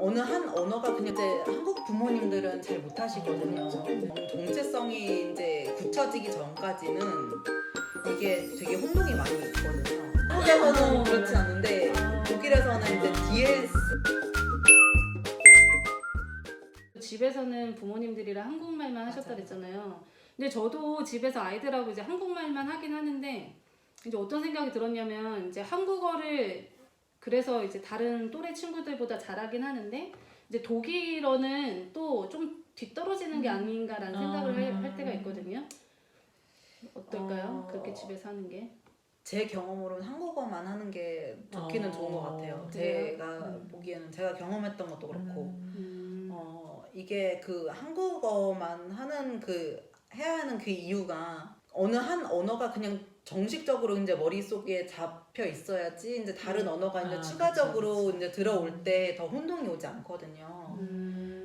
어느 한 언어가 그냥 이제 한국 부모님들은 잘 못하시거든요. 정체성이 이제 굳혀지기 전까지는 이게 되게 혼동이 많이 있거든요. 한국에서는 그렇지 않은데 독일에서는 이제 DS 집에서는 부모님들이랑 한국말만 하셨다 그랬잖아요. 근데 저도 집에서 아이들하고 이제 한국말만 하긴 하는데 이제 어떤 생각이 들었냐면 이제 한국어를 그래서 이제 다른 또래 친구들보다 잘하긴 하는데 이제 독일어는 또 좀 뒤떨어지는 게 아닌가라는 생각을 할 때가 있거든요. 어떨까요? 그렇게 집에서 하는 게? 제 경험으로는 한국어만 하는 게 좋기는 좋은 것 같아요. 그래요? 제가 보기에는 제가 경험했던 것도 그렇고 이게 그 한국어만 하는 해야 하는 그 이유가 어느 한 언어가 그냥 정식적으로 이제 머릿속에 잡혀 있어야지 이제 다른 언어가 이제 추가적으로 그치. 이제 들어올 때 더 혼동이 오지 않거든요.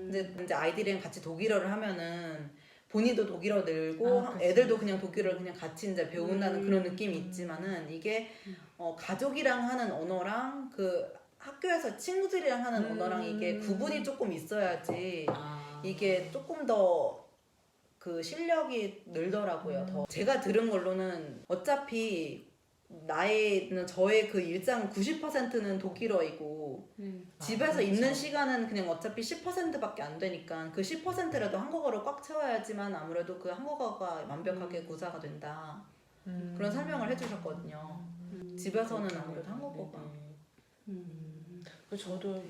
이제 아이들이랑 같이 독일어를 하면은 본인도 독일어 늘고 애들도 그냥 독일어를 그냥 같이 이제 배운다는 그런 느낌이 있지만은 이게 가족이랑 하는 언어랑 그 학교에서 친구들이랑 하는 언어랑 이게 구분이 조금 있어야지 이게 조금 더 그 실력이 늘더라고요. 더 제가 들은 걸로는 어차피 저의 그 일상 90%는 독일어이고 집에서 있는 시간은 그냥 어차피 10%밖에 안 되니까 그 10%라도 한국어로 꽉 채워야지만 아무래도 그 한국어가 완벽하게 구사가 된다. 그런 설명을 해주셨거든요. 집에서는 아무래도 한국어가 저도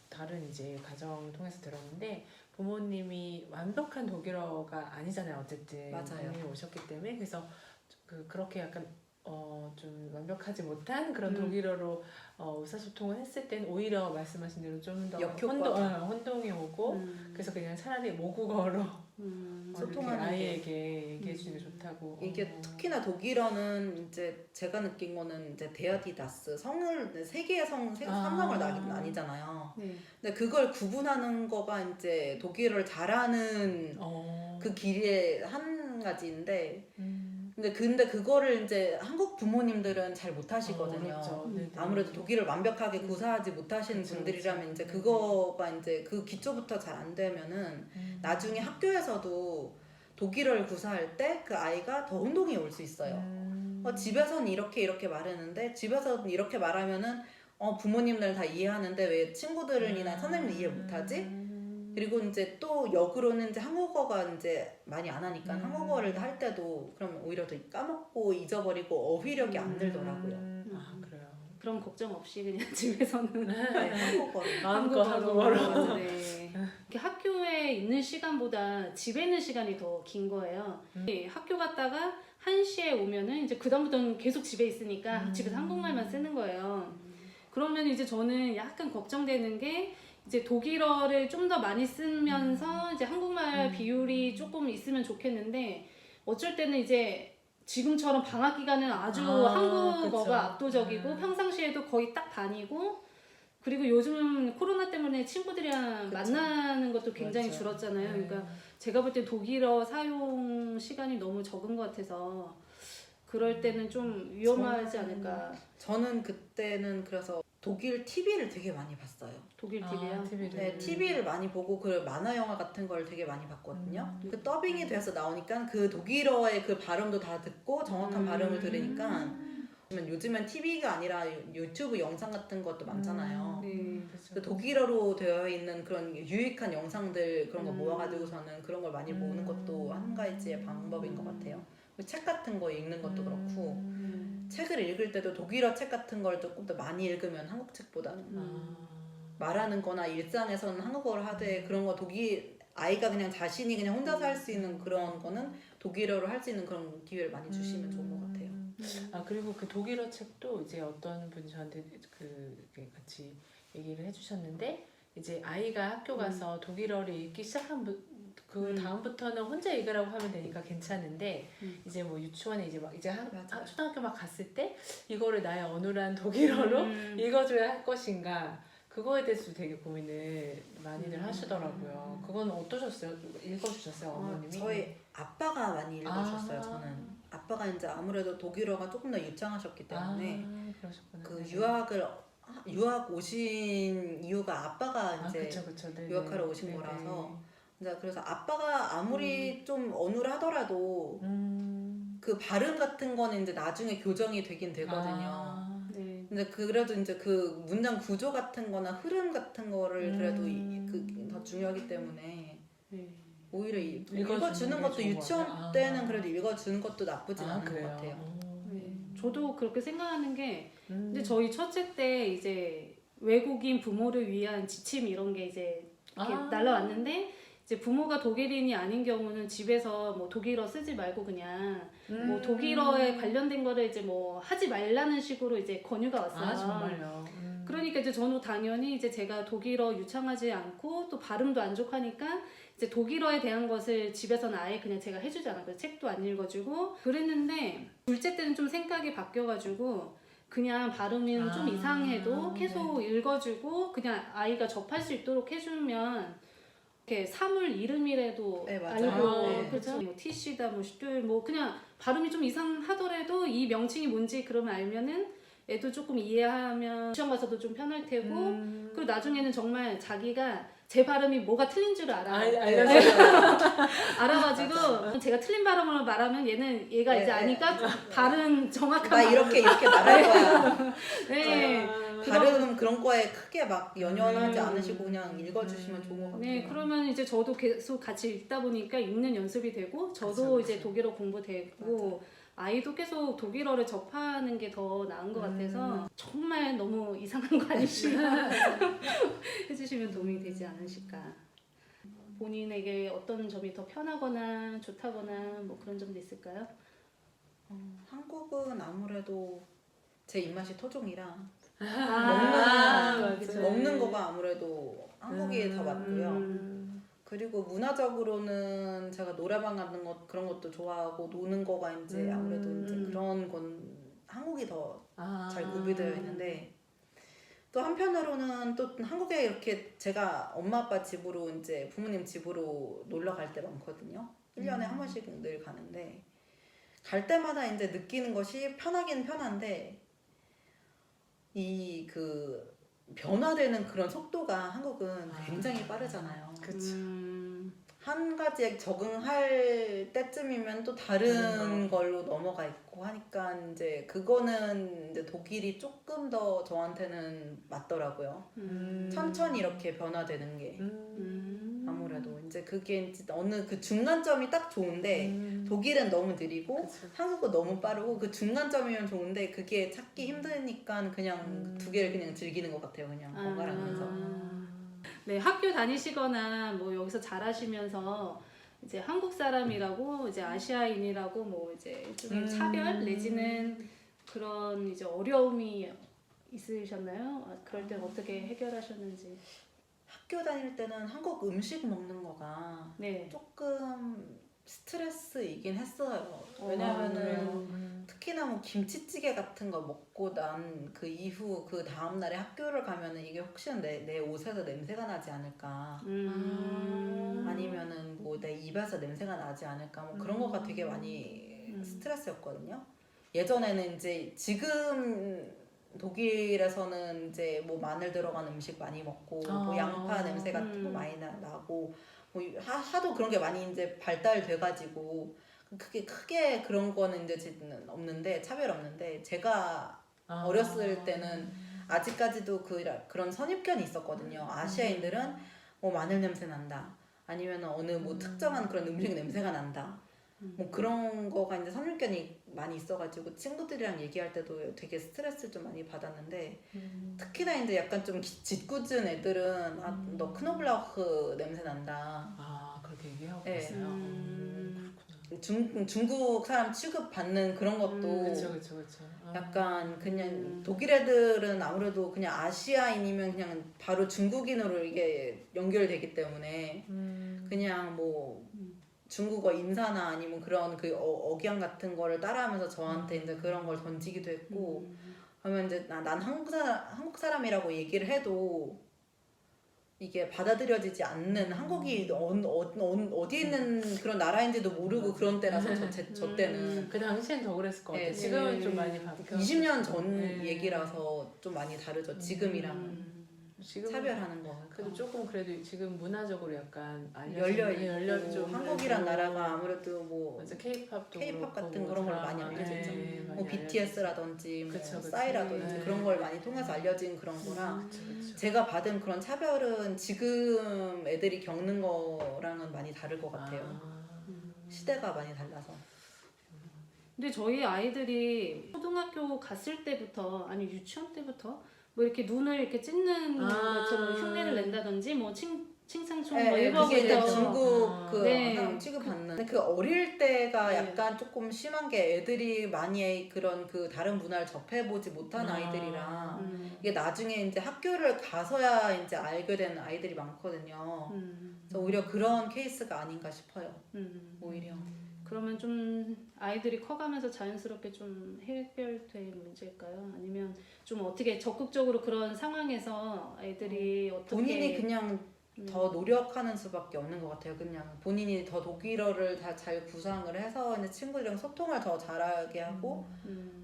다른 이제 가정 통해서 들었는데 부모님이 완벽한 독일어가 아니잖아요. 어쨌든 맞아요. 부모님이 오셨기 때문에 그래서 그렇게 약간 좀 완벽하지 못한 그런 독일어로 의사소통을 했을 땐 오히려 말씀하신 대로 좀 더 혼동이 오고 그래서 그냥 차라리 모국어로 소통하는 아이에게 얘기해 주는 게 좋다고. 이게 특히나 독일어는 이제 제가 느낀 거는 이제 데아디다스 세 개의 삼성을 나뉘잖아요. 근데 그걸 구분하는 거가 이제 독일어를 잘하는 그 길의 한 가지인데 근데 그거를 이제 한국 부모님들은 잘 못하시거든요. 아무래도 독일을 완벽하게 구사하지 못하시는 분들이라면 이제 그거가 이제 그 기초부터 잘 안 되면은 나중에 학교에서도 독일어를 구사할 때 그 아이가 더 혼동이 올 수 있어요. 집에서는 이렇게 말했는데 집에서는 이렇게 말하면은 부모님들 다 이해하는데 왜 친구들이나 선생님들 이해 못하지? 그리고 이제 또 역으로는 이제 한국어가 이제 많이 안 하니까 한국어를 할 때도 그러면 오히려 더 까먹고 잊어버리고 어휘력이 안 늘더라고요. 그래요. 그런 걱정 없이 그냥 집에서는 한국어로. 네. 이렇게 학교에 있는 시간보다 집에 있는 시간이 더 긴 거예요. 학교 갔다가 1시에 오면은 이제 그다음부터는 계속 집에 있으니까 집에서 한국말만 쓰는 거예요. 그러면 이제 저는 약간 걱정되는 게 이제 독일어를 좀 더 많이 쓰면서 이제 한국말 비율이 조금 있으면 좋겠는데 어쩔 때는 이제 지금처럼 방학 기간은 아주 한국어가 그쵸. 압도적이고 평상시에도 거의 딱 반이고 그리고 요즘 코로나 때문에 친구들이랑 만나는 것도 굉장히 줄었잖아요. 그러니까 제가 볼 때 독일어 사용 시간이 너무 적은 것 같아서 그럴 때는 좀 위험하지 않을까. 저는 그때는 그래서 독일 TV를 되게 많이 봤어요. 독일 TV요? 네, TV를 많이 보고 그 만화 영화 같은 걸 되게 많이 봤거든요. 그 더빙이 돼서 나오니까 그 독일어의 그 발음도 다 듣고 정확한 발음을 들으니까 요즘엔 TV가 아니라 유튜브 영상 같은 것도 많잖아요. 그 독일어로 되어 있는 그런 유익한 영상들 그런 거 모아가지고서는 그런 걸 많이 보는 것도 한 가지의 방법인 것 같아요. 책 같은 거 읽는 것도 그렇고 책을 읽을 때도 독일어 책 같은 걸 조금 더 많이 읽으면 한국 책보다는 말하는 거나 일상에서는 한국어를 하되 그런 거 아이가 그냥 자신이 그냥 혼자서 할 수 있는 그런 거는 독일어로 할 수 있는 그런 기회를 많이 주시면 좋은 것 같아요. 그리고 그 독일어 책도 이제 어떤 분이 저한테 같이 얘기를 해주셨는데 이제 아이가 학교 가서 독일어를 읽기 시작한 그 다음부터는 혼자 읽으라고 하면 되니까 괜찮은데 이제 뭐 유치원에 이제 초등학교 막 갔을 때 이거를 나의 어눌한 독일어로 읽어줘야 할 것인가 그거에 대해서 되게 고민을 많이들 하시더라고요. 그건 어떠셨어요? 읽어주셨어요, 어머님이? 저희 아빠가 많이 읽어주셨어요. 저는 아빠가 이제 아무래도 독일어가 조금 더 유창하셨기 때문에 그러셨구나. 그 유학을 유학 오신 이유가 아빠가 이제 그쵸. 네네. 유학하러 오신 네네. 거라서 이제 그래서 아빠가 아무리 좀 어눌하더라도 그 발음 같은 거는 이제 나중에 교정이 되긴 되거든요. 네. 근데 그래도 이제 그 문장 구조 같은 거나 흐름 같은 거를 그래도 더 중요하기 때문에 네. 오히려 읽어주는 읽어주는 게 것도 좋은 유치원 거예요? 때는 그래도 읽어주는 것도 나쁘진 않은 그래요? 것 같아요. 네. 저도 그렇게 생각하는 게 근데 음. 저희 첫째 때 이제 외국인 부모를 위한 지침 이런 게 이제 이렇게 날라왔는데 이제 부모가 독일인이 아닌 경우는 집에서 뭐 독일어 쓰지 말고 그냥 뭐 독일어에 관련된 거를 이제 뭐 하지 말라는 식으로 이제 권유가 왔어요. 정말요? 그러니까 이제 저는 당연히 이제 제가 독일어 유창하지 않고 또 발음도 안 좋으니까 이제 독일어에 대한 것을 집에서는 아예 그냥 제가 해주지 않았고요. 책도 안 읽어주고 그랬는데 둘째 때는 좀 생각이 바뀌어가지고 그냥 발음이 좀 이상해도 계속 읽어주고 그냥 아이가 접할 수 있도록 해주면 이렇게 사물 이름이라도 네, 맞아요. 알고 네. 그렇죠. 뭐 티시다 뭐 슈들 뭐 그냥 발음이 좀 이상하더라도 이 명칭이 뭔지 그러면 알면은 애도 조금 이해하면 시험 가서도 좀 편할 테고 그리고 나중에는 정말 자기가 제 발음이 뭐가 틀린 줄 알아요. 알아가지고 제가 틀린 발음을 말하면 얘가 이제 아니까 발음 정확한 나 이렇게 말할 거야. 네. 발음 그런 거에 크게 막 연연하지 않으시고 그냥 읽어주시면 좋은 것 같아요. 네, 그러면 이제 저도 계속 같이 읽다 보니까 읽는 연습이 되고 저도 이제 독일어 공부되고 아이도 계속 독일어를 접하는 게 더 나은 것 같아서 정말 너무 이상한 거 아니시면 해주시면 도움이 되지 않으실까. 본인에게 어떤 점이 더 편하거나 좋다거나 뭐 그런 점도 있을까요? 한국은 아무래도 제 입맛이 토종이라 그쵸. 먹는 거가 아무래도 한국이 더 맞고요. 그리고 문화적으로는 제가 노래방 가는 것 그런 것도 좋아하고 노는 거가 이제 아무래도 이제 그런 건 한국이 더 잘 구비되어 있는데 또 한편으로는 또 한국에 이렇게 제가 엄마 아빠 집으로 이제 부모님 집으로 놀러 갈 때 많거든요. 1년에 한 번씩 늘 가는데 갈 때마다 이제 느끼는 것이 편하긴 편한데 이 그 변화되는 그런 속도가 한국은 굉장히 빠르잖아요. 그쵸. 한 가지에 적응할 때쯤이면 또 다른 걸로 넘어가 있고 하니까 이제 그거는 이제 독일이 조금 더 저한테는 맞더라고요. 천천히 이렇게 변화되는 게 아무래도 이제 그게 이제 어느 그 중간점이 딱 좋은데 독일은 너무 느리고 한국은 너무 빠르고 그 중간점이면 좋은데 그게 찾기 힘드니까 그냥 두 개를 그냥 즐기는 것 같아요. 그냥 번갈아 가면서. 네, 학교 다니시거나 뭐 여기서 자라시면서 이제 한국 사람이라고 이제 아시아인이라고 뭐 이제 일종의 차별 내지는 그런 이제 어려움이 있으셨나요? 그럴 때 어떻게 해결하셨는지. 학교 다닐 때는 한국 음식 먹는 거가 조금 스트레스이긴 했어요. 왜냐면은 특히나 뭐 김치찌개 같은 거 먹고 난 그 이후 그 다음날에 학교를 가면은 이게 혹시나 내 옷에서 냄새가 나지 않을까 아니면은 뭐 내 입에서 냄새가 나지 않을까 뭐 그런 거가 되게 많이 스트레스였거든요. 예전에는 이제 지금 독일에서는 이제 뭐 마늘 들어간 음식 많이 먹고 뭐 양파 냄새 같은 거 많이 나고 뭐 하도 그런 게 많이 이제 발달돼가지고 크게 그런 거는 이제 없는데 차별 없는데 제가 어렸을 때는 아직까지도 그런 선입견이 있었거든요. 아시아인들은 뭐 마늘 냄새 난다 아니면 어느 뭐 특정한 그런 음식 냄새가 난다. 뭐 그런 거가 이제 선입견이 많이 있어가지고 친구들이랑 얘기할 때도 되게 스트레스를 좀 많이 받았는데 특히나 이제 약간 좀 짓궂은 애들은 너 크노블라흐 냄새 난다. 그렇게 얘기하고 있어요. 중국 사람 취급 받는 그런 것도 그쵸. 약간 그냥 독일 애들은 아무래도 그냥 아시아인이면 그냥 바로 중국인으로 이게 연결되기 때문에 그냥 뭐 중국어 인사나 아니면 그런 그 억양 같은 거를 따라하면서 저한테 이제 그런 걸 던지기도 했고 그러면 이제 난 한국 사람이라고 얘기를 해도 이게 받아들여지지 않는 한국이 어디에 있는 그런 나라인지도 모르고 그런 때라서 저 때는 그 당시엔 더 그랬을 것 같아요. 네, 지금은 좀 많이 바뀌었어요. 20년 전 얘기라서 좀 많이 다르죠. 지금이랑 지금 차별하는 거. 그래도 조금 그래도 지금 문화적으로 약간 열려 있고 한국이란 나라가 아무래도 뭐 맞아 K-팝도 K-팝 같은 그렇고 그런 걸 드라마, 많이 알려졌죠. 뭐 많이 BTS라든지 뭐 그쵸, 그쵸. 싸이라든지 그런 걸 많이 통해서 알려진 그런 거라 그쵸. 제가 받은 그런 차별은 지금 애들이 겪는 거랑은 많이 다를 것 같아요. 시대가 많이 달라서. 근데 저희 아이들이 초등학교 갔을 때부터 아니 유치원 때부터 뭐 이렇게 눈을 이렇게 찢는 것처럼 흉내를 낸다든지 뭐 칭상총 뭐 이런 그게 이제 거 중국 그 네. 취급받는 그 어릴 때가 약간 조금 심한 게 애들이 많이 그런 그 다른 문화를 접해보지 못한 아이들이라 이게 나중에 이제 학교를 가서야 이제 알게 되는 아이들이 많거든요. 그래서 오히려 그런 케이스가 아닌가 싶어요. 오히려. 그러면 좀 아이들이 커가면서 자연스럽게 좀 해결될 문제일까요? 아니면 좀 어떻게 적극적으로 그런 상황에서 아이들이 어떻게 본인이 그냥 더 노력하는 수밖에 없는 것 같아요. 그냥 본인이 더 독일어를 다 잘 구상을 해서 이제 친구들이랑 소통을 더 잘하게 하고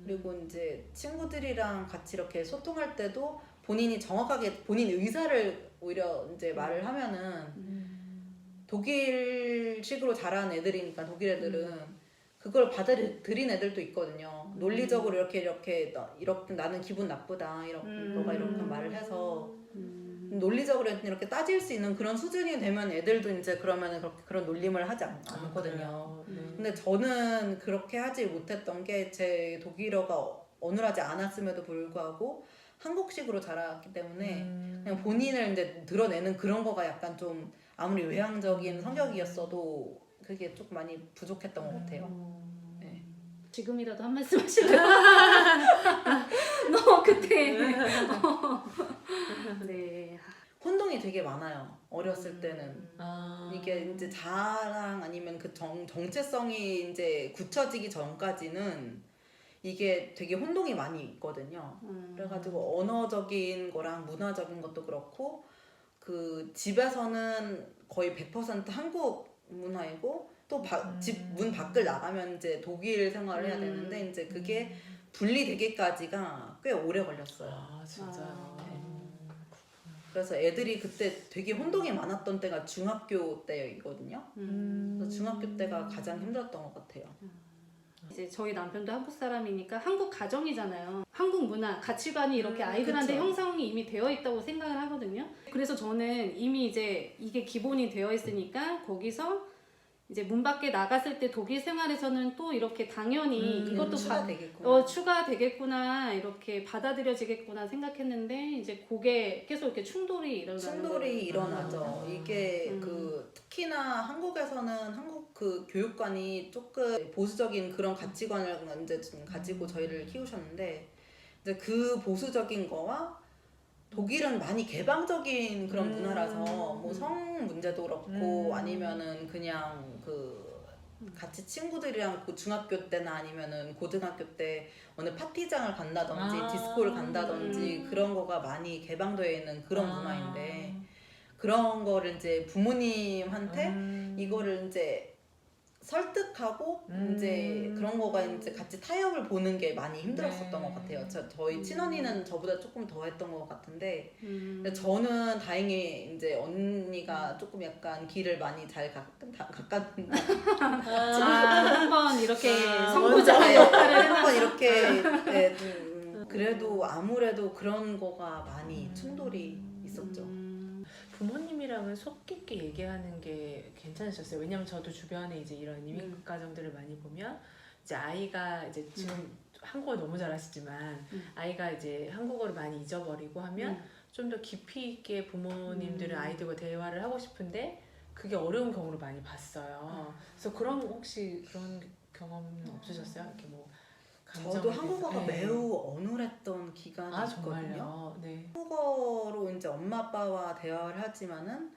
그리고 이제 친구들이랑 같이 이렇게 소통할 때도 본인이 정확하게 본인 의사를 오히려 이제 말을 하면은 독일식으로 자란 애들이니까 독일 애들은 그걸 받아들인 애들도 있거든요. 논리적으로 이렇게 나는 기분 나쁘다 너가 이렇게 말을 해서 논리적으로 이렇게 따질 수 있는 그런 수준이 되면 애들도 이제 그러면 그런 놀림을 하지 않거든요. 근데 저는 그렇게 하지 못했던 게 제 독일어가 어눌하지 않았음에도 불구하고 한국식으로 자랐기 때문에 그냥 본인을 이제 드러내는 그런 거가 약간 좀 아무리 외향적인 성격이었어도 그게 조금 많이 부족했던 것 같아요. 네. 지금이라도 한 말씀 하실래요? 너 그때 네. 혼동이 되게 많아요. 어렸을 때는 이게 이제 자랑 아니면 그 정체성이 이제 굳혀지기 전까지는 이게 되게 혼동이 많이 있거든요. 그래가지고 언어적인 거랑 문화적인 것도 그렇고 그 집에서는 거의 100% 한국 문화이고 또 집 문 밖을 나가면 이제 독일 생활을 해야 되는데 이제 그게 분리되기까지가 꽤 오래 걸렸어요. 아 진짜요? 그래서 애들이 그때 되게 혼동이 많았던 때가 중학교 때이거든요. 그래서 중학교 때가 가장 힘들었던 것 같아요. 이제 저희 남편도 한국 사람이니까 한국 가정이잖아요. 한국 문화, 가치관이 이렇게 아이들한테 그쵸. 형성이 이미 되어 있다고 생각을 하거든요. 그래서 저는 이미 이제 이게 기본이 되어 있으니까 거기서 이제 문 밖에 나갔을 때 독일 생활에서는 또 이렇게 당연히 이것도 추가되겠구나 이렇게 받아들여지겠구나 생각했는데 이제 그게 계속 이렇게 충돌이 일어나죠. 이게 그 특히나 한국에서는 한국 그 교육관이 조금 보수적인 그런 가치관을 이제 가지고 저희를 키우셨는데 이제 그 보수적인 거와 독일은 많이 개방적인 그런 문화라서 뭐 성 문제도 그렇고 아니면은 그냥 그 같이 친구들이랑 그 중학교 때나 아니면은 고등학교 때 어느 파티장을 간다든지 디스코를 간다든지 그런 거가 많이 개방되어 있는 그런 문화인데 그런 거를 이제 부모님한테 이거를 이제 설득하고 이제 그런 거가 이제 같이 타협을 보는 게 많이 힘들었었던 것 같아요. 저희 친언니는 저보다 조금 더 했던 것 같은데 근데 저는 다행히 이제 언니가 조금 약간 길을 많이 잘 깎았는데 한번 이렇게 선구자 역할을 한번 이렇게 네, 그래도 아무래도 그런 거가 많이 충돌이 있었죠. 부모님이랑은 속 깊게 얘기하는 게 괜찮으셨어요? 왜냐면 저도 주변에 이제 이런 이민 가정들을 많이 보면 이제 아이가 이제 지금 한국어 너무 잘하시지만 아이가 이제 한국어를 많이 잊어버리고 하면 좀 더 깊이 있게 부모님들은 아이들과 대화를 하고 싶은데 그게 어려운 경우를 많이 봤어요. 그래서 혹시 그런 경험은 없으셨어요? 이렇게 뭐 저도 한국어가 매우 어눌했던 기간이 있거든요. 네. 한국어로 이제 엄마 아빠와 대화를 하지만은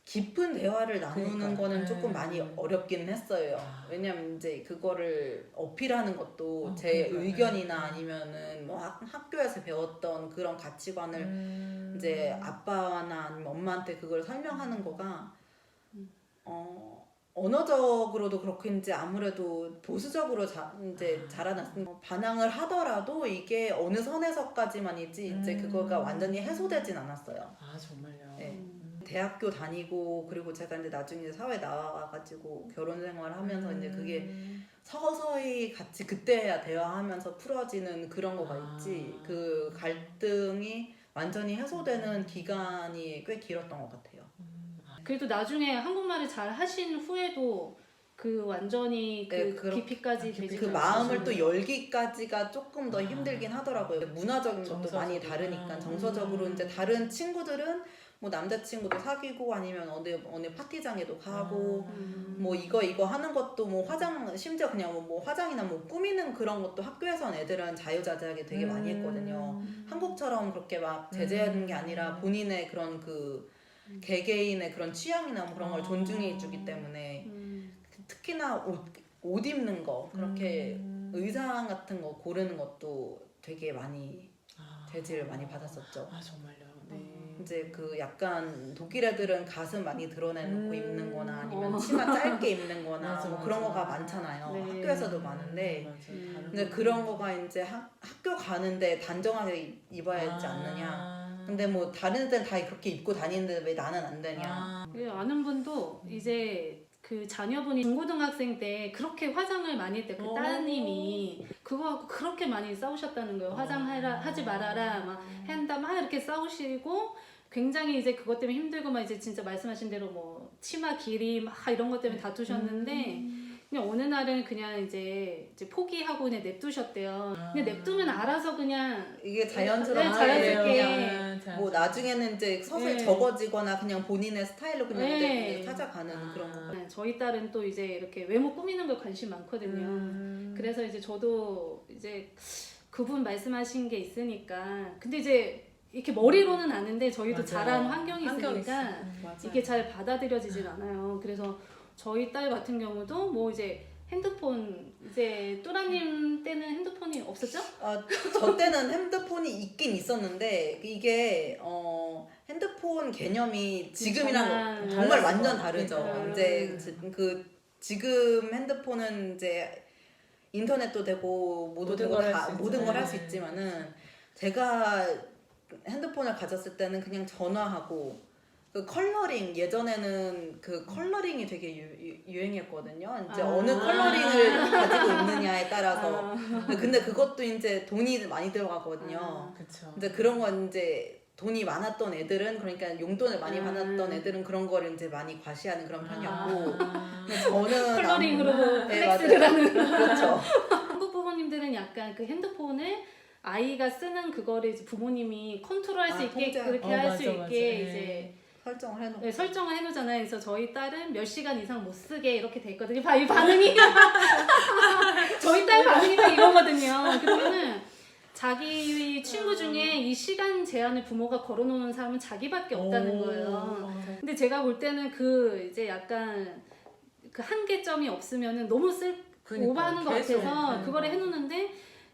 깊은 대화를 나누는 그러니까. 거는 조금 많이 어렵긴 했어요. 아. 왜냐면 이제 그거를 어필하는 것도 제 그러니까. 의견이나 아니면은 뭐 학교에서 배웠던 그런 가치관을 이제 아빠나 아니면 엄마한테 그걸 설명하는 거가 언어적으로도 그렇고 이제 아무래도 보수적으로 이제 자라났으니까 반항을 하더라도 이게 어느 선에서까지만이지 이제 그거가 완전히 해소되진 않았어요. 아 정말요. 네. 대학교 다니고 그리고 제가 이제 나중에 사회 나와가지고 결혼 생활하면서 이제 그게 서서히 같이 그때야 대화하면서 풀어지는 그런 거가 있지. 그 갈등이 완전히 해소되는 기간이 꽤 길었던 것 같아요. 그래도 나중에 한국말을 잘 하신 후에도 그 완전히 그 네, 깊이까지 되지 그 마음을 또 열기까지가 조금 더 힘들긴 하더라고요. 문화적인 것도 정서적으로. 많이 다르니까 정서적으로 이제 다른 친구들은 뭐 남자친구도 사귀고 아니면 어느 파티장에도 가고 뭐 이거 하는 것도 뭐 화장 심지어 그냥 뭐 화장이나 뭐 꾸미는 그런 것도 학교에선 애들은 자유자재하게 되게 많이 했거든요. 한국처럼 그렇게 막 제재하는 게 아니라 본인의 그런 그 개개인의 그런 취향이나 뭐 그런 걸 존중해 주기 때문에 특히나 옷 입는 거 그렇게 의상 같은 거 고르는 것도 되게 많이 제지를 많이 받았었죠. 아 정말요. 네. 이제 그 약간 독일 애들은 가슴 많이 드러내놓고 입는 거나 아니면 치마 짧게 입는 거나 맞아, 뭐 그런 맞아. 거가 많잖아요. 네. 학교에서도 많은데 맞아. 근데 그런 거가 이제 학교 가는데 단정하게 입어야 하지 않느냐. 근데 뭐 다른 애들은 다 그렇게 입고 다니는데 왜 나는 안 되냐. 아는 분도 이제 그 자녀분이 중고등학생 때 그렇게 화장을 많이 했대. 그 따님이 그거 갖고 그렇게 많이 싸우셨다는 거예요. 화장하라 하지 말아라 막 한다 막 이렇게 싸우시고 굉장히 이제 그것 때문에 힘들고 막 이제 진짜 말씀하신 대로 뭐 치마 길이 막 이런 것 때문에 다투셨는데 그냥 어느 날은 그냥 이제 포기하고 그냥 냅두셨대요. 그냥 냅두면 알아서 그냥 이게 자연스럽게 네, 자연스럽게. 그냥 뭐 나중에는 이제 서서히 네. 적어지거나 그냥 본인의 스타일로 그냥 네. 이제 찾아가는 그런 거. 네, 저희 딸은 또 이제 이렇게 외모 꾸미는 거 관심 많거든요. 그래서 이제 저도 이제 그분 말씀하신 게 있으니까 근데 이제 이렇게 머리로는 아는데 저희도 맞아요. 자란 환경이 환경이 있으니까 맞아요. 이게 잘 받아들여지질 않아요. 그래서 저희 딸 같은 경우도 뭐 이제 핸드폰 이제 뚜라님 때는 핸드폰이 없었죠? 저 때는 핸드폰이 있긴 있었는데 이게 핸드폰 개념이 지금이랑 정말 완전 다르죠. 이제 지금 핸드폰은 이제 인터넷도 되고 모든 걸 할 수 있지만은 제가 핸드폰을 가졌을 때는 그냥 전화하고 그 컬러링 예전에는 그 컬러링이 되게 유행했거든요. 이제 어느 컬러링을 가지고 있느냐에 따라서. 근데 그것도 이제 돈이 많이 들어가거든요. 그렇죠. 이제 그런 건 이제 돈이 많았던 애들은 그러니까 용돈을 많이 받았던 애들은 그런 거를 이제 많이 과시하는 그런 편이었고. 근데 저는 컬러링으로 네, 플렉스를 하는. 그렇죠. 한국 부모님들은 약간 그 핸드폰을 아이가 쓰는 그거를 이제 부모님이 컨트롤할 수 있게 그렇게 할 수 있게 이제 설정을 해놓고. 네, 설정을 해놓잖아요. 그래서 저희 딸은 몇 시간 이상 못 쓰게 이렇게 돼 있거든요. 이 반응이 저희 딸 반응이 다 이거거든요. 그러면은 자기 친구 중에 이 시간 제한을 부모가 걸어놓는 사람은 자기밖에 없다는 거예요. 근데 제가 볼 때는 그 이제 약간 그 한계점이 없으면은 너무 오버하는 것 같아서 그거를 해놓는데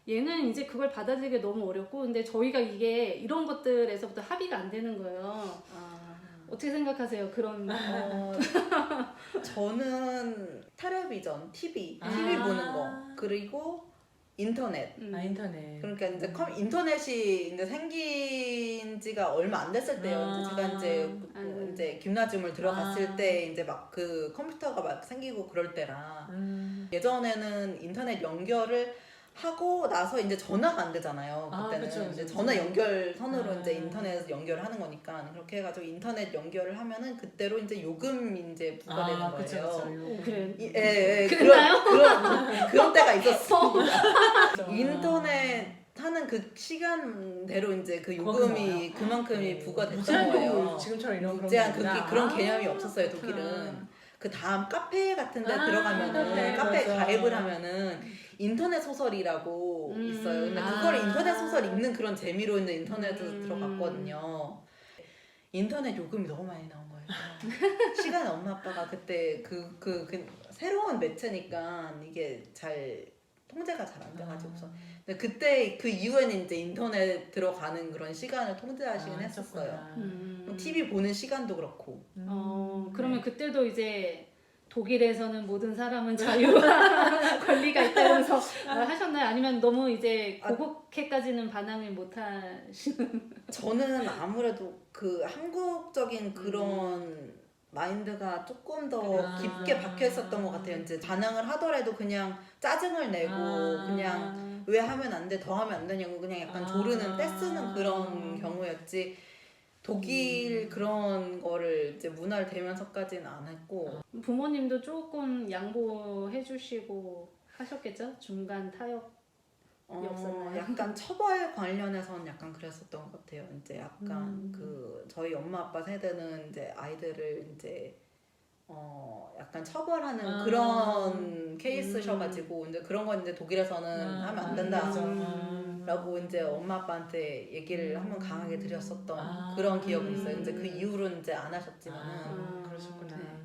얘는 이제 그걸 받아들이기 너무 어렵고 근데 저희가 이게 이런 것들에서부터 합의가 안 되는 거예요. 어떻게 생각하세요? 그런 저는 텔레비전, TV 보는 거 그리고 인터넷. 인터넷. 그러니까 이제 인터넷이 이제 생긴 지가 얼마 안 됐을 때요. 이제 제가 이제 김나지움을 들어갔을 때 이제 막 그 컴퓨터가 막 생기고 그럴 때라 예전에는 인터넷 연결을 하고 나서 이제 전화가 안 되잖아요. 그때는 그쵸. 이제 전화 연결선으로 이제 인터넷 연결을 하는 거니까 그렇게 해가지고 인터넷 연결을 하면은 그때로 이제 요금 이제 부과되는 거예요. 그쵸. 그래. 예, 그랬나요? 그런 때가 있었습니다. 인터넷 하는 그 시간대로 이제 그 요금이 그만큼이 부과됐던 거예요. 지금처럼 이런 무제한 그런 개념이 없었어요. 독일은. 그 다음 카페 같은데 들어가면은 카페 가입을 하면은 인터넷 소설이라고 있어요. 근데 그걸 인터넷 소설 읽는 그런 재미로 이제 인터넷에 들어갔거든요. 인터넷 요금이 너무 많이 나온 거예요. 시간에 엄마 아빠가 그때 그 새로운 매체니까 이게 잘 통제가 잘 안 돼가지고서. 근데 그때 그 이후에는 이제 인터넷 들어가는 그런 시간을 통제하시긴 했었어요. TV 보는 시간도 그렇고. 그러면 그때도 이제 독일에서는 모든 사람은 자유와 권리가 있다면서 하셨나요? 아니면 너무 이제 고국해까지는 반항을 못 하시는? 저는 아무래도 그 한국적인 그런 마인드가 조금 더 깊게 박혀 있었던 것 같아요. 이제 반항을 하더라도 그냥 짜증을 내고 그냥 왜 하면 안 돼, 더 하면 안 되냐고 그냥 약간 조르는 떼쓰는 그런 경우였지. 독일 그런 거를 이제 문화를 대면서까지는 안 했고. 부모님도 조금 양보해 주시고 하셨겠죠? 중간 타협이 없었나요? 약간 처벌 관련해서는 약간 그랬었던 것 같아요. 이제 약간 그 저희 엄마 아빠 세대는 이제 아이들을 이제 약간 처벌하는 그런 케이스셔가지고 이제 그런 건 이제 독일에서는 하면 안 된다라고 이제 엄마 아빠한테 얘기를 한번 강하게 드렸었던 그런 기억이 있어요. 이제 그 이후로는 이제 안 하셨지만은. 그러셨구나.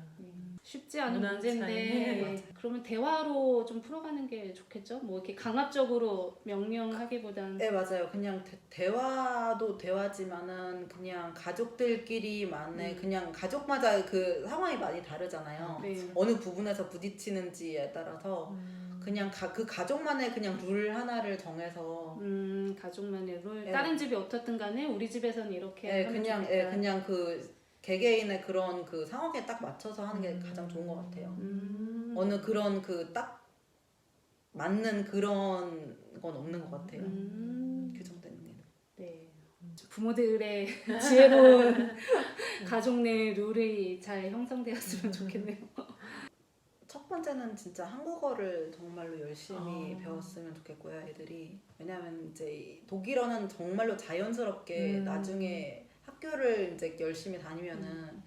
쉽지 않은 문화 문제인데 차이. 그러면 대화로 좀 풀어가는 게 좋겠죠? 뭐 이렇게 강압적으로 명령하기보다는. 네, 맞아요. 그냥 대화도 대화지만은 그냥 가족들끼리만의 그냥 가족마다 그 상황이 많이 다르잖아요. 네. 어느 부분에서 부딪히는지에 따라서 그냥 그 가족만의 그냥 룰 하나를 정해서 가족만의 룰. 네. 다른 집이 어떻든 간에 우리 집에서는 이렇게 네, 하면 그냥 좋겠다. 그냥 그 개개인의 그런 그 상황에 딱 맞춰서 하는 게 가장 좋은 것 같아요. 어느 그런 그 딱 맞는 그런 건 없는 것 같아요. 규정되는 게. 네. 부모들의 지혜로운 가족 내 룰이 잘 형성되었으면 좋겠네요. 첫 번째는 진짜 한국어를 정말로 열심히 배웠으면 좋겠고요, 애들이. 왜냐면 이제 독일어는 정말로 자연스럽게 나중에 학교를 이제 열심히 다니면은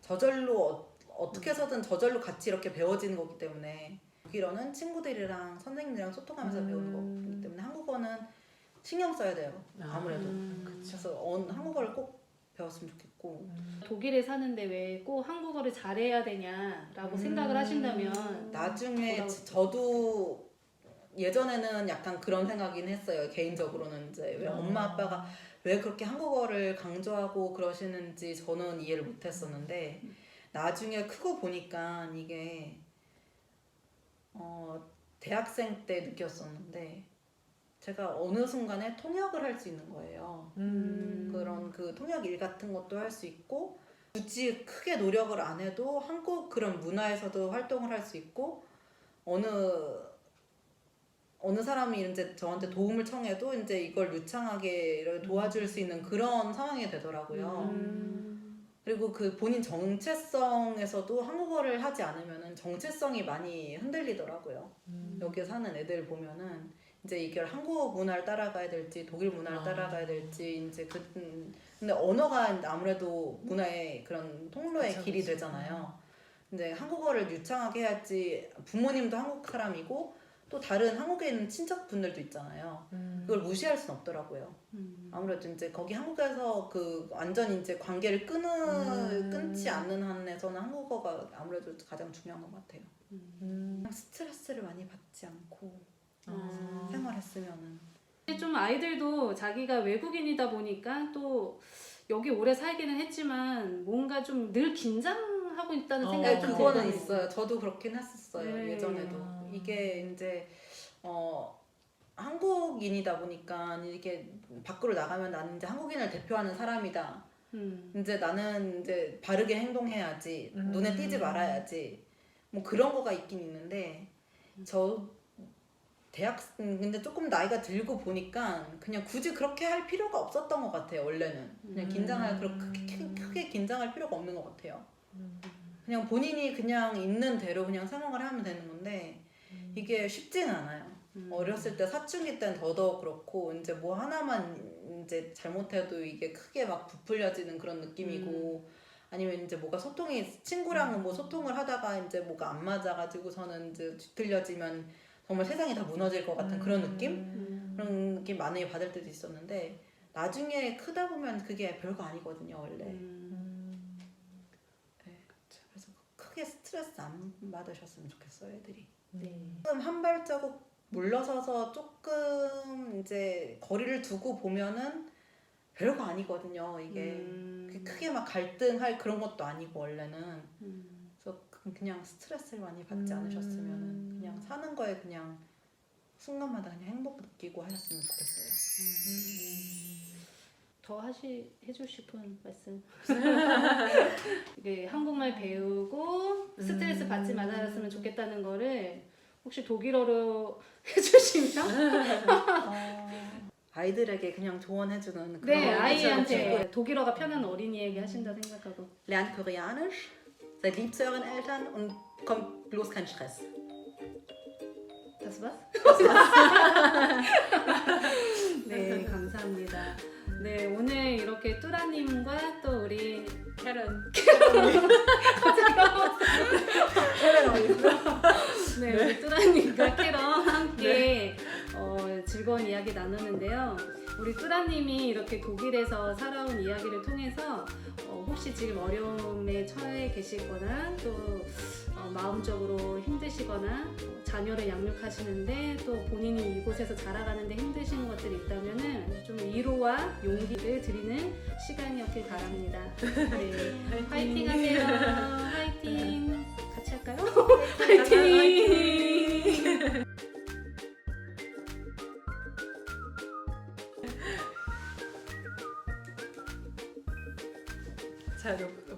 저절로 어떻게 해서든 저절로 같이 이렇게 배워지는 거기 때문에 독일어는 친구들이랑 선생님들이랑 소통하면서 배우는 거기 때문에 한국어는 신경 써야 돼요, 아무래도. 그래서 한국어를 꼭 배웠으면 좋겠고. 독일에 사는데 왜 꼭 한국어를 잘해야 되냐라고 생각을 하신다면 나중에 저도 예전에는 약간 그런 생각이긴 했어요. 개인적으로는 이제 왜 엄마 아빠가 왜 그렇게 한국어를 강조하고 그러시는지 저는 이해를 못했었는데 나중에 크고 보니까 이게 대학생 때 느꼈었는데 제가 어느 순간에 통역을 할 수 있는 거예요. 그런 그 통역 일 같은 것도 할 수 있고 굳이 크게 노력을 안 해도 한국 그런 문화에서도 활동을 할 수 있고 어느 사람이 이제 저한테 도움을 청해도 이제 이걸 유창하게 도와줄 수 있는 그런 상황이 되더라고요. 그리고 그 본인 정체성에서도 한국어를 하지 않으면은 정체성이 많이 흔들리더라고요. 여기 사는 애들 보면은 이제 이걸 한국 문화를 따라가야 될지 독일 문화를 따라가야 될지 이제 근데 언어가 아무래도 문화의 그런 통로의 길이 되잖아요. 근데 한국어를 유창하게 해야지 부모님도 한국 사람이고 또 다른 한국에 있는 친척분들도 있잖아요. 그걸 무시할 순 없더라고요. 아무래도 이제 거기 한국에서 그 완전 이제 관계를 끊지 않는 한에서는 한국어가 아무래도 가장 중요한 것 같아요. 스트레스를 많이 받지 않고 생활했으면은. 좀 아이들도 자기가 외국인이다 보니까 또 여기 오래 살기는 했지만 뭔가 좀 늘 긴장하고 있다는 생각이 좀 그거는 들거든요. 있어요. 저도 그렇긴 했었어요. 네. 예전에도. 이게 이제 한국인이다 보니까 이게 밖으로 나가면 나는 이제 한국인을 대표하는 사람이다. 이제 나는 이제 바르게 행동해야지. 눈에 띄지 말아야지. 뭐 그런 거가 있긴 있는데 근데 조금 나이가 들고 보니까 그냥 굳이 그렇게 할 필요가 없었던 것 같아요. 원래는 그냥 그렇게 크게 긴장할 필요가 없는 것 같아요. 그냥 본인이 그냥 있는 대로 그냥 생활을 하면 되는 건데 이게 쉽지는 않아요. 어렸을 때 사춘기 때는 더더욱 그렇고 이제 뭐 하나만 이제 잘못해도 이게 크게 막 부풀려지는 그런 느낌이고 아니면 이제 뭐가 친구랑 뭐 소통을 하다가 이제 뭐가 안 맞아가지고서는 이제 뒤틀려지면 정말 세상이 다 무너질 것 같은 그런 느낌? 그런 느낌 많이 받을 때도 있었는데 나중에 크다 보면 그게 별거 아니거든요, 원래. 스트레스 안 받으셨으면 좋겠어요, 애들이. 네. 조금 한 발자국 물러서서 조금 이제 거리를 두고 보면은 별거 아니거든요. 이게 크게 막 갈등할 그런 것도 아니고 원래는. 그래서 그냥 스트레스를 많이 받지 않으셨으면 그냥 사는 거에 그냥 순간마다 그냥 행복 느끼고 하셨으면 좋겠어요. 더 해주고 싶은 말씀. 이게 한국말 배우고 스트레스 받지 말았으면 좋겠다는 거를 혹시 독일어로 해주시면 아이들에게 그냥 조언해주는 그런 네, 아이한테 친구. 독일어가 편한 어린이에게 하신다 생각하고. Lernt Koreanisch, seid lieb zu euren Eltern und kommt bloß kein Stress. Das war's? 네, 감사합니다. 네, 오늘 이렇게 뚜라님과 또 우리 캐런. 네, 우리 뚜라님과 캐런 함께 즐거운 이야기 나누는데요. 우리 뚜라님이 이렇게 독일에서 살아온 이야기를 통해서 혹시 지금 어려움에 처해 계시거나 또 마음적으로 힘드시거나 자녀를 양육하시는데 또 본인이 이곳에서 자라가는데 힘드신 것들이 있다면은 좀 위로와 용기를 드리는 시간이었길 바랍니다. 네, 화이팅 하세요. 화이팅. 같이 할까요? 화이팅. 자, 녹화.